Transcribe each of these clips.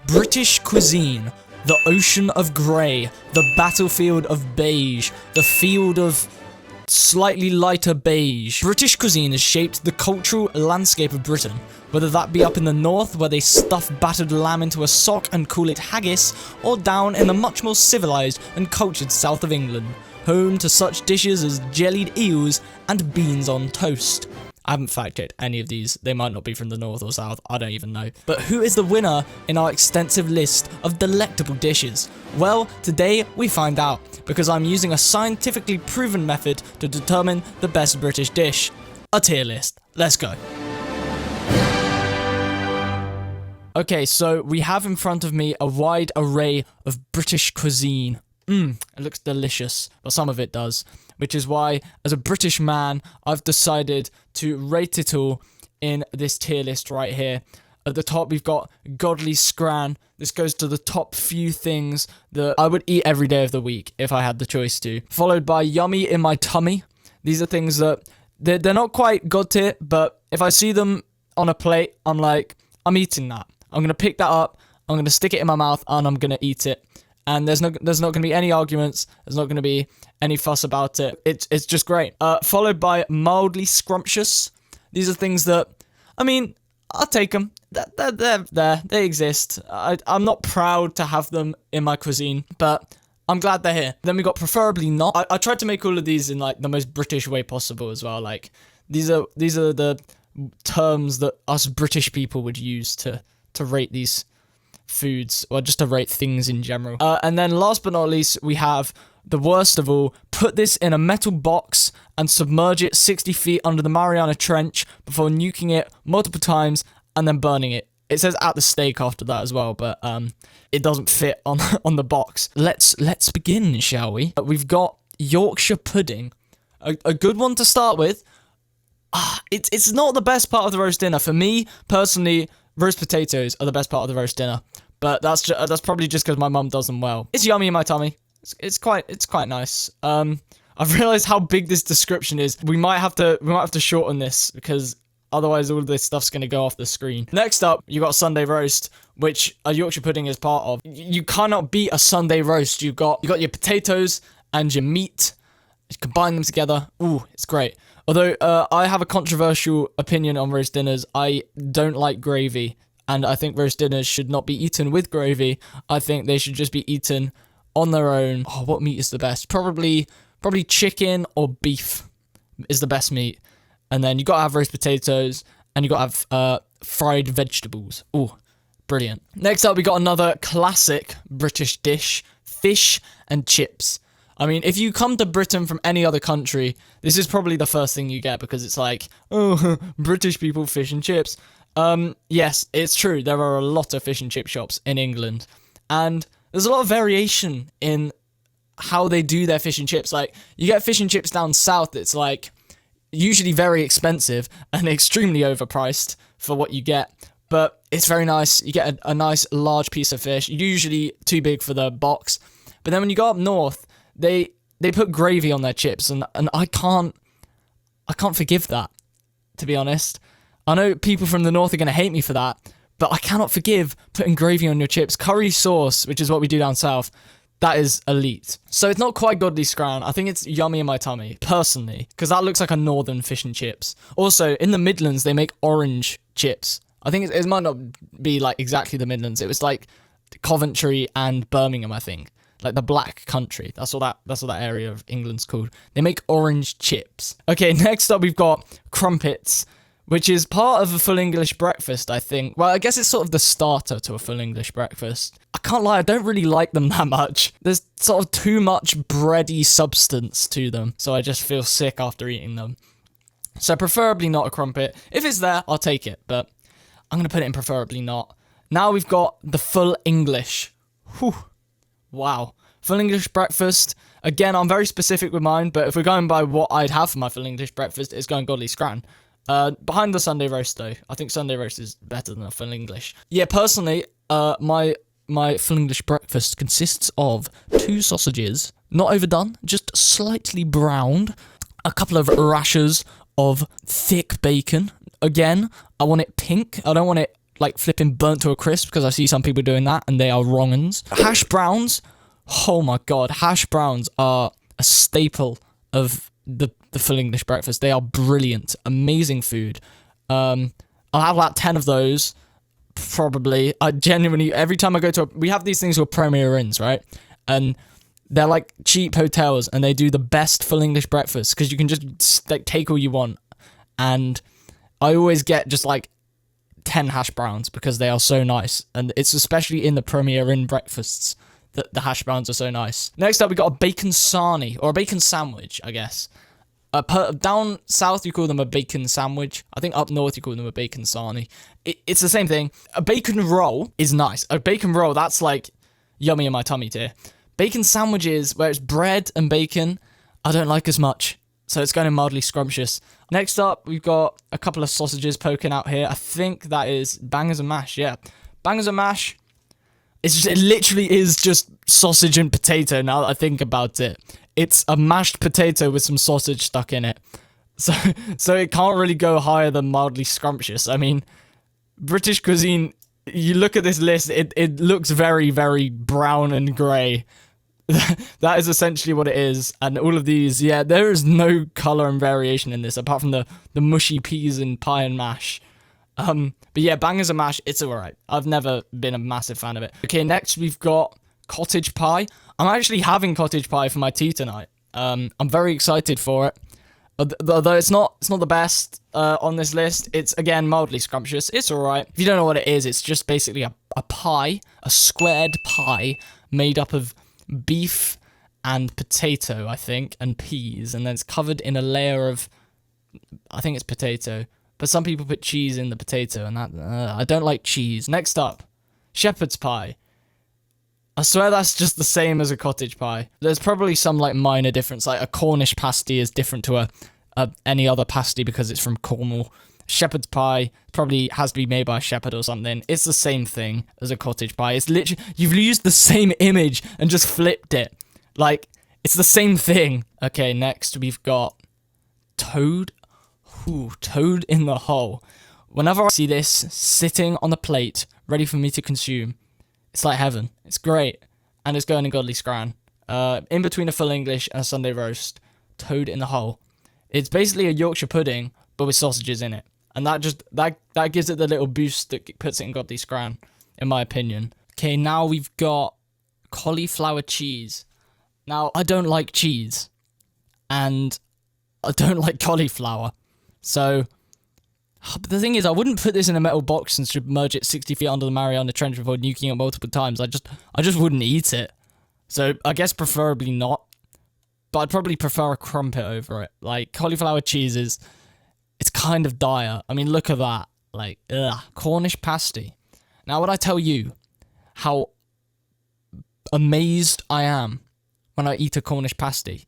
British cuisine. The ocean of grey. The battlefield of beige. The field of slightly lighter beige. British cuisine has shaped the cultural landscape of Britain, whether that be up in the north where they stuff battered lamb into a sock and call it haggis, or down in the much more civilised and cultured south of England, home to such dishes as jellied eels and beans on toast. I haven't fact-checked any of these. They might not be from the north or south. I don't even know. But who is the winner in our extensive list of delectable dishes? Well, today we find out, because I'm using a scientifically proven method to determine the best British dish. A tier list. Let's go. Okay, so we have in front of me a wide array of British cuisine. It looks delicious, but some of it does, which is why, as a British man, I've decided to rate it all in this tier list right here. At the top, we've got godly scran. This goes to the top few things that I would eat every day of the week if I had the choice to. Followed by yummy in my tummy. These are things that, they're not quite god tier, but if I see them on a plate, I'm like, I'm eating that. I'm going to pick that up, I'm going to stick it in my mouth, and I'm going to eat it. And there's not going to be any arguments. There's not going to be any fuss about it. It's just great. Followed by mildly scrumptious. These are things that, I mean, I'll take them. They're there. They exist. I'm not proud to have them in my cuisine, but I'm glad they're here. Then we got preferably not. I tried to make all of these in like the most British way possible as well. Like these are the terms that us British people would use to rate these foods, or just to rate things in general. And then last but not least, we have the worst of all. Put this in a metal box and submerge it 60 feet under the Mariana Trench before nuking it multiple times and then burning it. It says at the stake after that as well, but it doesn't fit on the box. Let's begin, shall we? We've got Yorkshire pudding, a good one to start with. It's not the best part of the roast dinner for me personally. Roast potatoes are the best part of the roast dinner, but that's probably just because my mum does them well. It's yummy in my tummy. It's quite nice. I've realised how big this description is. We might have to shorten this because otherwise all of this stuff's gonna go off the screen. Next up, you got Sunday roast, which a Yorkshire pudding is part of. You cannot beat a Sunday roast. You got your potatoes and your meat. You combine them together. Ooh, it's great. Although I have a controversial opinion on roast dinners. I don't like gravy, and I think roast dinners should not be eaten with gravy. I think they should just be eaten on their own. Oh, what meat is the best? Probably chicken or beef is the best meat. And then you gotta have roast potatoes, and you gotta have fried vegetables. Ooh, brilliant. Next up, we got another classic British dish: fish and chips. I mean, if you come to Britain from any other country, this is probably the first thing you get, because it's like, oh, British people, fish and chips. Yes, it's true. There are a lot of fish and chip shops in England, and there's a lot of variation in how they do their fish and chips. Like, you get fish and chips down south, it's like usually very expensive and extremely overpriced for what you get, but it's very nice. You get a nice large piece of fish, usually too big for the box. But then when you go up north, they put gravy on their chips, and I can't forgive that, to be honest. I know people from the north are going to hate me for that, but I cannot forgive putting gravy on your chips. Curry sauce, which is what we do down south, that is elite. So it's not quite godly scran. I think it's yummy in my tummy, personally, because that looks like a northern fish and chips. Also, in the Midlands, they make orange chips. I think it might not be like exactly the Midlands. It was like Coventry and Birmingham, I think. Like the Black Country. That's what that area of England's called. They make orange chips. Okay, next up we've got crumpets, which is part of a full English breakfast, I think. Well, I guess it's sort of the starter to a full English breakfast. I can't lie, I don't really like them that much. There's sort of too much bready substance to them, so I just feel sick after eating them. So preferably not a crumpet. If it's there, I'll take it, but I'm going to put it in preferably not. Now we've got the full English. Whew. Wow. Full English breakfast. Again, I'm very specific with mine, but if we're going by what I'd have for my full English breakfast, it's going godly scran. Behind the Sunday roast, though. I think Sunday roast is better than a full English. Yeah, personally, my full English breakfast consists of 2 sausages, not overdone, just slightly browned, a couple of rashers of thick bacon. Again, I want it pink. I don't want it like flipping burnt to a crisp, because I see some people doing that, and they are wrong-uns. Hash browns, oh my god, hash browns are a staple of the full English breakfast. They are brilliant, amazing food. I'll have like 10 of those, probably. I genuinely, every time I go to we have these things called Premier Inns, right? And they're like cheap hotels, and they do the best full English breakfast, because you can just like take all you want. And I always get just like 10 hash browns, because they are so nice, and it's especially in the Premier Inn breakfasts that the hash browns are so nice. Next up, we got a bacon sarnie, or a bacon sandwich, I guess. Down south, you call them a bacon sandwich. I think up north, you call them a bacon sarnie. It's the same thing. A bacon roll is nice. A bacon roll, that's like yummy in my tummy tier. Bacon sandwiches, where it's bread and bacon, I don't like as much. So it's going to mildly scrumptious. Next up, we've got a couple of sausages poking out here. I think that is bangers and mash, yeah. Bangers and mash, it literally is just sausage and potato, now that I think about it. It's a mashed potato with some sausage stuck in it. So it can't really go higher than mildly scrumptious. I mean, British cuisine, you look at this list, it looks very, very brown and grey. That is essentially what it is. And all of these, yeah, there is no colour and variation in this, apart from the mushy peas and pie and mash. But yeah, bangers and mash, it's alright. I've never been a massive fan of it. Okay, next we've got cottage pie. I'm actually having cottage pie for my tea tonight. I'm very excited for it. Although it's not the best on this list. It's, again, mildly scrumptious. It's alright. If you don't know what it is, it's just basically a pie, a squared pie made up of beef and potato, I think, and peas, and then it's covered in a layer of, I think it's potato, but some people put cheese in the potato, and that, I don't like cheese. Next up, shepherd's pie. I swear that's just the same as a cottage pie. There's probably some like minor difference, like a Cornish pasty is different to any other pasty because it's from Cornwall. Shepherd's pie probably has to be made by a shepherd or something. It's the same thing as a cottage pie. It's literally, you've used the same image and just flipped it. Like, it's the same thing. Okay, next we've got toad. Ooh, toad in the hole. Whenever I see this sitting on the plate, ready for me to consume, it's like heaven. It's great. And it's going in godly scran. In between a full English and a Sunday roast, toad in the hole. It's basically a Yorkshire pudding, but with sausages in it. And that gives it the little boost that puts it in godly scran, in my opinion. Okay, now we've got cauliflower cheese. Now, I don't like cheese. And I don't like cauliflower. So, but the thing is, I wouldn't put this in a metal box and submerge it 60 feet under the Mariana Trench before nuking it multiple times. I just wouldn't eat it. So, I guess preferably not. But I'd probably prefer a crumpet over it. Like, cauliflower cheese is... It's kind of dire. I mean, look at that. Like, ugh. Cornish pasty. Now, would I tell you how amazed I am when I eat a Cornish pasty?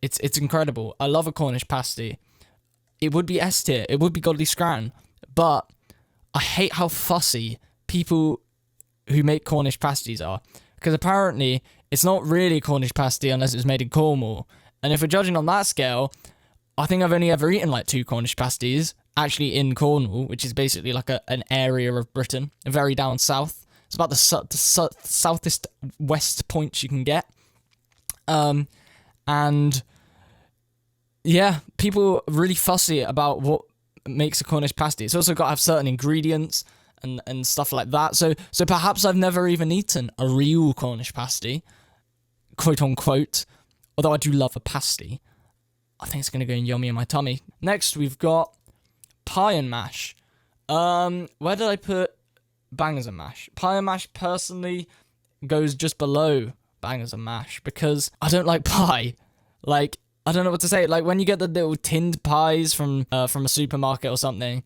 It's incredible. I love a Cornish pasty. It would be S tier. It would be godly scran. But I hate how fussy people who make Cornish pasties are. Because apparently, it's not really Cornish pasty unless it's made in Cornwall. And if we're judging on that scale... I think I've only ever eaten like 2 Cornish pasties, actually in Cornwall, which is basically like an area of Britain, very down south. It's about the southest west point you can get. And yeah, people are really fussy about what makes a Cornish pasty. It's also got to have certain ingredients and stuff like that. So perhaps I've never even eaten a real Cornish pasty, quote unquote, although I do love a pasty. I think it's going to go in yummy in my tummy. Next, we've got pie and mash. Where did I put bangers and mash? Pie and mash, personally, goes just below bangers and mash because I don't like pie. Like, I don't know what to say. Like, when you get the little tinned pies from a supermarket or something,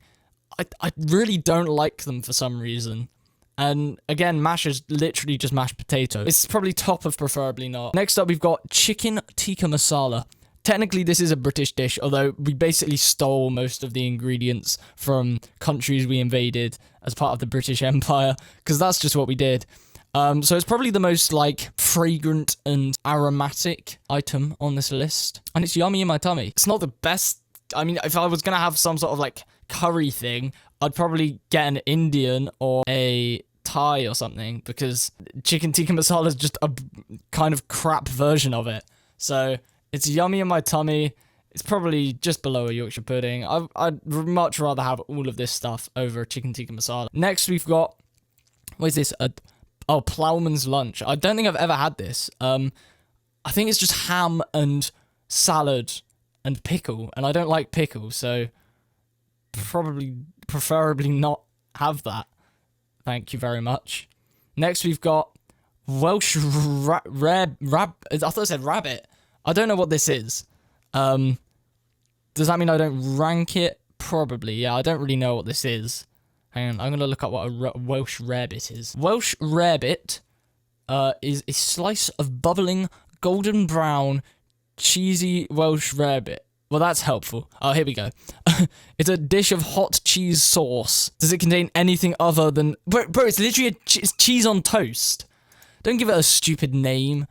I really don't like them for some reason. And, again, mash is literally just mashed potato. It's probably top of preferably not. Next up, we've got chicken tikka masala. Technically, this is a British dish, although we basically stole most of the ingredients from countries we invaded as part of the British Empire, because that's just what we did. So it's probably the most, like, fragrant and aromatic item on this list, and it's yummy in my tummy. It's not the best. I mean, if I was going to have some sort of, like, curry thing, I'd probably get an Indian or a Thai or something, because chicken tikka masala is just a kind of crap version of it. So it's yummy in my tummy. It's probably just below a Yorkshire pudding. I'd much rather have all of this stuff over a chicken tikka masala. Next, we've got, what is this? Ploughman's lunch. I don't think I've ever had this. I think it's just ham and salad and pickle, and I don't like pickle, so preferably not have that. Thank you very much. Next, we've got Welsh I thought it said rabbit. I don't know what this is. Does that mean I don't rank it? Probably, yeah. I don't really know what this is. Hang on, I'm going to look up what a Welsh rarebit is. Welsh rarebit is a slice of bubbling, golden brown, cheesy Welsh rarebit. Well, that's helpful. Oh, here we go. It's a dish of hot cheese sauce. Does it contain anything other than... Bro, it's literally it's cheese on toast. Don't give it a stupid name.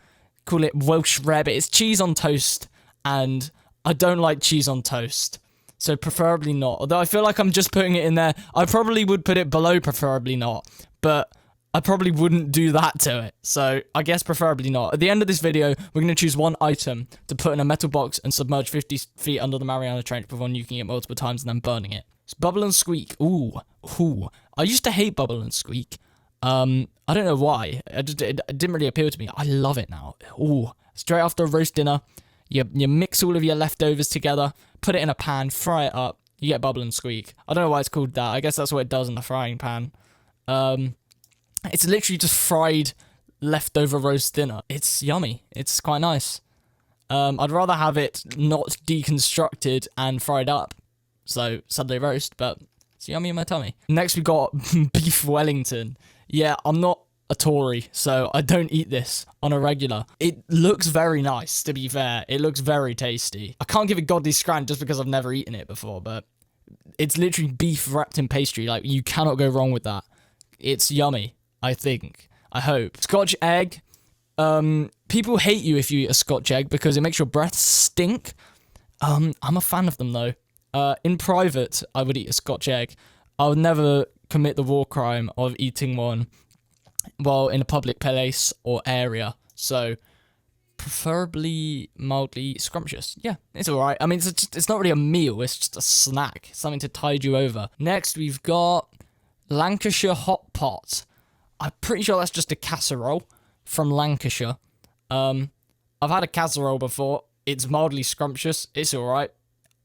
Call it Welsh rarebit. It's cheese on toast, and I don't like cheese on toast. So preferably not. Although I feel like I'm just putting it in there. I probably would put it below preferably not. But I probably wouldn't do that to it. So I guess preferably not. At the end of this video, we're going to choose one item to put in a metal box and submerge 50 feet under the Mariana Trench before nuking it multiple times and then burning it. It's Bubble and Squeak. Ooh. I used to hate Bubble and Squeak. I don't know why. It didn't really appeal to me. I love it now. Ooh. Straight after a roast dinner, you mix all of your leftovers together, put it in a pan, fry it up, you get Bubble and Squeak. I don't know why it's called that. I guess that's what it does in the frying pan. It's literally just fried leftover roast dinner. It's yummy. It's quite nice. I'd rather have it not deconstructed and fried up. So, Sunday roast, but it's yummy in my tummy. Next, we got beef Wellington. Yeah, I'm not a Tory, so I don't eat this on a regular. It looks very nice, to be fair. It looks very tasty. I can't give it godly scran just because I've never eaten it before, but it's literally beef wrapped in pastry. Like, you cannot go wrong with that. It's yummy. I think. I hope. Scotch egg. People hate you if you eat a Scotch egg because it makes your breath stink. I'm a fan of them though. In private, I would eat a Scotch egg. I would never commit the war crime of eating one while in a public place or area. So, preferably mildly scrumptious. Yeah, it's alright. I mean, it's not really a meal. It's just a snack. Something to tide you over. Next, we've got Lancashire Hot Pot. I'm pretty sure that's just a casserole from Lancashire. I've had a casserole before. It's mildly scrumptious. It's alright.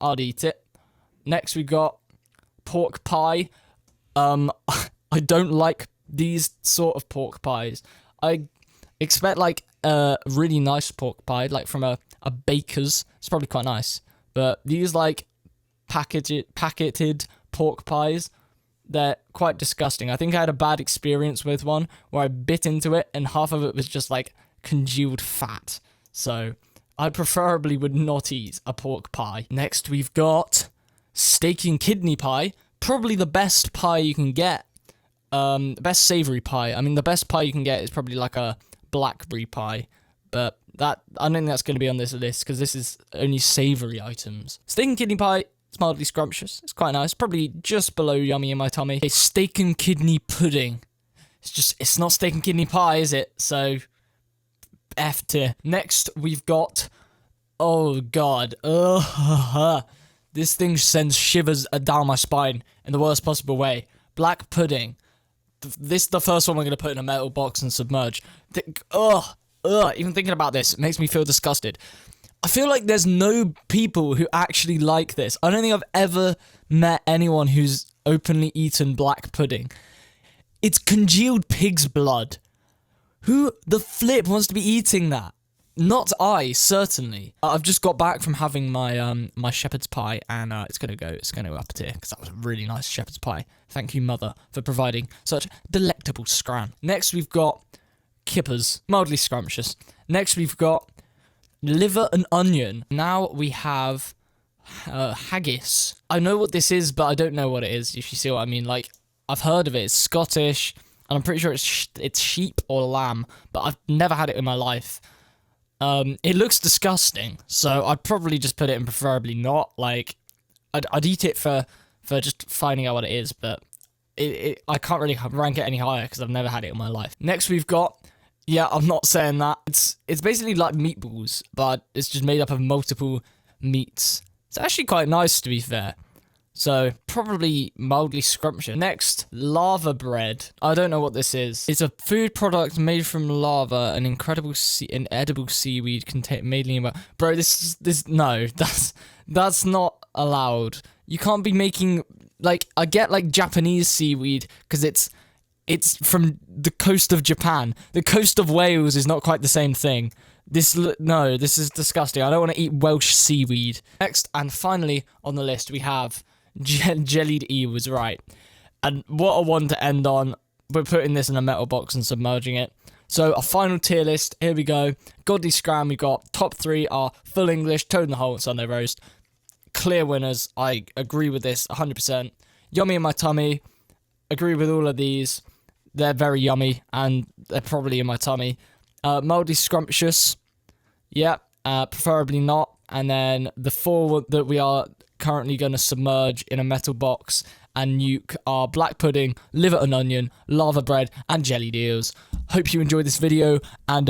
I'd eat it. Next we got pork pie. I don't like these sort of pork pies. I expect like a really nice pork pie, like from a baker's. It's probably quite nice. But these like packeted pork pies, they're quite disgusting. I think I had a bad experience with one where I bit into it and half of it was just like congealed fat. So I preferably would not eat a pork pie. Next we've got steak and kidney pie. Probably the best pie you can get. The best savory pie. I mean, the best pie you can get is probably like a blackberry pie. But that I don't think that's going to be on this list because this is only savory items. Steak and kidney pie. It's mildly scrumptious. It's quite nice. Probably just below yummy in my tummy. A steak and kidney pudding. It's not steak and kidney pie, is it? So, F tier. Next, we've got, oh god. This thing sends shivers down my spine in the worst possible way. Black pudding. This is the first one we're going to put in a metal box and submerge. Even thinking about this makes me feel disgusted. I feel like there's no people who actually like this. I don't think I've ever met anyone who's openly eaten black pudding. It's congealed pig's blood. Who the flip wants to be eating that? Not I, certainly. I've just got back from having my my shepherd's pie, and it's gonna go up a tier because that was a really nice shepherd's pie. Thank you, mother, for providing such delectable scran. Next, we've got kippers, mildly scrumptious. Next, we've got liver and onion. Now we have haggis. I know what this is, but I don't know what it is, if you see what I mean. Like, I've heard of it. It's Scottish, and I'm pretty sure it's sheep or lamb, but I've never had it in my life. It looks disgusting, so I'd probably just put it in preferably not. Like, I'd eat it for for just finding out what it is, but I can't really rank it any higher because I've never had it in my life. Next we've got, yeah, I'm not saying that. It's basically like meatballs, but it's just made up of multiple meats. It's actually quite nice, to be fair. So, probably mildly scrumptious. Next, lava bread. I don't know what this is. It's a food product made from lava, an edible seaweed contained mainly in... Bro, no, that's not allowed. You can't be making, like, I get, like, Japanese seaweed, because it's from the coast of Japan. The coast of Wales is not quite the same thing. This is disgusting. I don't want to eat Welsh seaweed. Next, and finally on the list, we have jellied eels, right? And what a one to end on. We're putting this in a metal box and submerging it. So, a final tier list. Here we go. Godly Scran, we got top 3 are Full English, Toad in the Hole, and Sunday Roast. Clear winners. I agree with this 100%. Yummy in my tummy. Agree with all of these. They're very yummy, and they're probably in my tummy. Mildly scrumptious. Yeah, preferably not. And then the 4 that we are currently going to submerge in a metal box and nuke are black pudding, liver and onion, lava bread, and jellied eels. Hope you enjoyed this video, and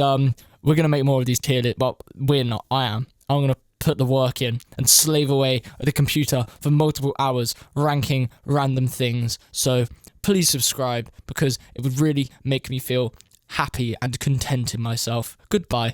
we're going to make more of these tier lists. Well, we're not. I am. I'm going to put the work in and slave away at the computer for multiple hours ranking random things. So please subscribe, because it would really make me feel happy and content in myself. Goodbye.